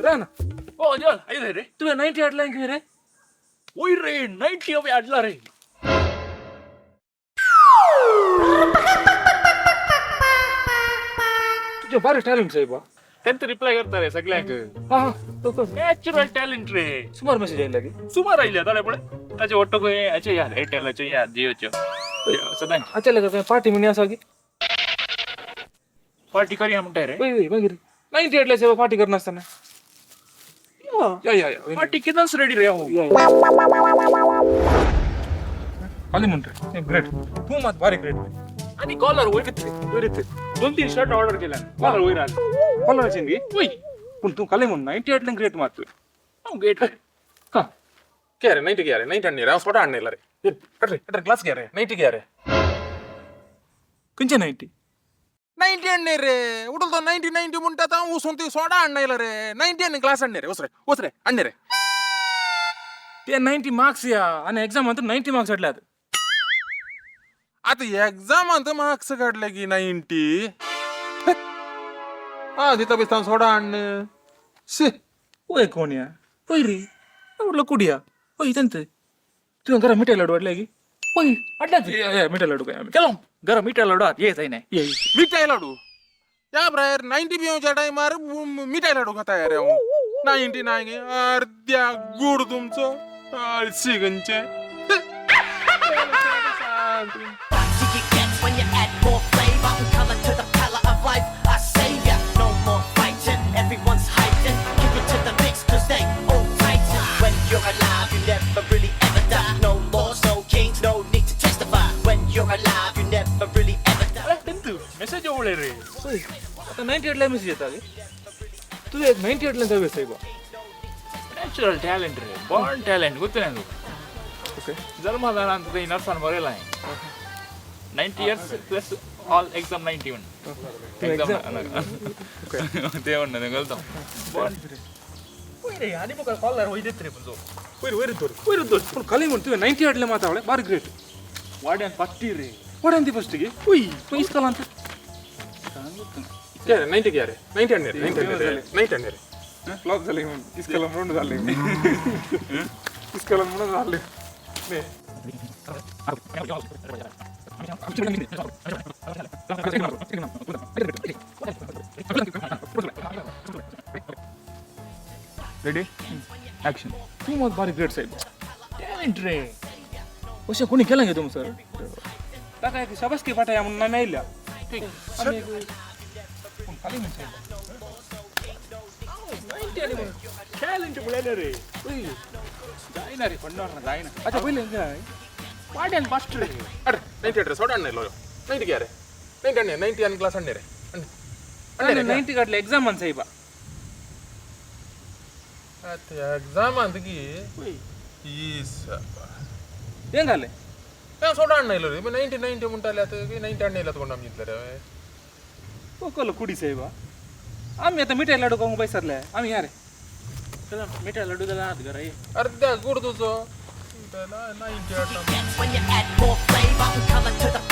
Rana. Oh, John, are you there? तू 90 आटला की रे? ओय रे 90 अबे आटला रे. तुझे बारे टॅलेंट आहे बा. त्यांत रिप्लाय करता रे सगळ्यांक. हा तो नॅचरल टॅलेंट रे. सुमार मेसेज यायला की. सुमार राहिले ताडे पडे. त्याचे वाटतो को याचे यार एअरटेलचे यार जिओचे. सदां अच्छा लगा काय पार्टी म्हणे असा की. पार्टी करूया म्हणताय रे. वय बघ रे. 90 आटला सेवा पार्टी करणार असताना. या. पार्टी किदाच रेडी रे हो. खाली म्हणतोय. ग्रेट. तू मत बारीक ग्रेट. आणि कॉलर होय किती? रे 2-3 शर्ट ऑर्डर केला. कॉलर होय राहिला. कॉलर चेंज ओय. पण तू खाली म्हण 90 आटला ग्रेट मारतोय. हो गेट. हा. क्या रे 90 क्या रे 90 आणणे रे स्वतः आणलेला रे. कट ग्लास क्या रे 90 क्या रे. कंचे 90 90 आणणे रे उडल तो 90 म्हणतात उसून ते सोडा आणणार रे 90 आणि ग्लास आणणे रे ओसरे आणणे रे ते 90 मार्क्स या आणि एक्झाम नंतर 90 मार्क्स भेटल्यात आता एक्झाम अंत मार्क्स काढले की 90 हा तिथं बेस्तान सोडा आणणं शे ओय कोण या ओय रे एवढं कुडिया ओय त्यांत तू घरा मिठाई लाडू वाटलं की ओय अड्डा मिठाई लाडू काय आम्ही केलम गरम मिठा लाडू येत आहे नाही. मिठाई लाडू या बाहेर 90 पिऊच्या टाइमार मिठाई लाडू खाता यार 90 नाही अर्ध्या गुड तुमचं आळशी गंचे When you add more flavor, I'm coming to the palate of life. I say ya, no more fighting. Everyone's hyping. Kick it to the mix, 'cause they all tighten. When you're alive, you never really ever die. No laws, no kings, no need to testify. When you're alive, you never really ever die. Message ओळे रे. ओय आता 90 आटला message येतात तू एक 90 आटला जावे साहेब natural talent रे. Born talent ಗೊತ್ತಿಲ್ಲ okay जन्मदान ಅಂತ ನರ್ಸನ್ ಬರೆಯಲ್ಲ 90 years plus all exam 91 exam okay Devanna ನನಗೆ ಹೇಳ್ತಾವ ओय आणि बघ कॉलर होईदेत रे पण जो ओय रे पण खाली म्हणतोय 90 आटला मातावळे बार ग्रेट वाड्यान पट्टी रे वाड्यांती फर्स्ट की ओय पण इसकाला अंत क्या रे 90 क्या रे 90 आणणे रे 90 आणणे रे फ्लॉप झाले म्हणून इसकाला म्हणून झाले इसकाला म्हणून झाले ने रेडी ऍक्शन तू मग बारी ग्रेट साहेब टॅलेंट रे अशा कोणी केला का तुम सर काय शाबास की पाठा म्हणून नाही इल्ला ठीक खाली म्हणते टॅलेंट बोलायला रे जाईना रे पंडवर जाईना अच्छा पहिले काय वाड्यान फर्स्ट रे अरे 90 अड्रेस सोडा आणणे लो 90 क्या रे 90 आणणे 90 आणि ग्लास आणणे रे अरे 90 काढले एक्झाम मन साहेब आता एक्झाम अंत की ಈಸ್ ಏನ್ ಗಾಲೆ ನಾನು ಸೋಡಾ ಅಣ್ಣ ಇಲ್ಲ ರೀ 90 ಮುಂಟಾಲೆ आता 90 ಅಣ್ಣ ಇಲ್ಲ ತಗೊಂಡು आम्ही इतले रे कोकल कुडी साहेब आम्ही आता मिठाई लाडू खाऊ बैसरले आम्ही यार चला मिठाई लाडू दिला हात घरा ये अर्ध्या गुड तुझं त्याला 90 When you add more flavor, I'm coming to the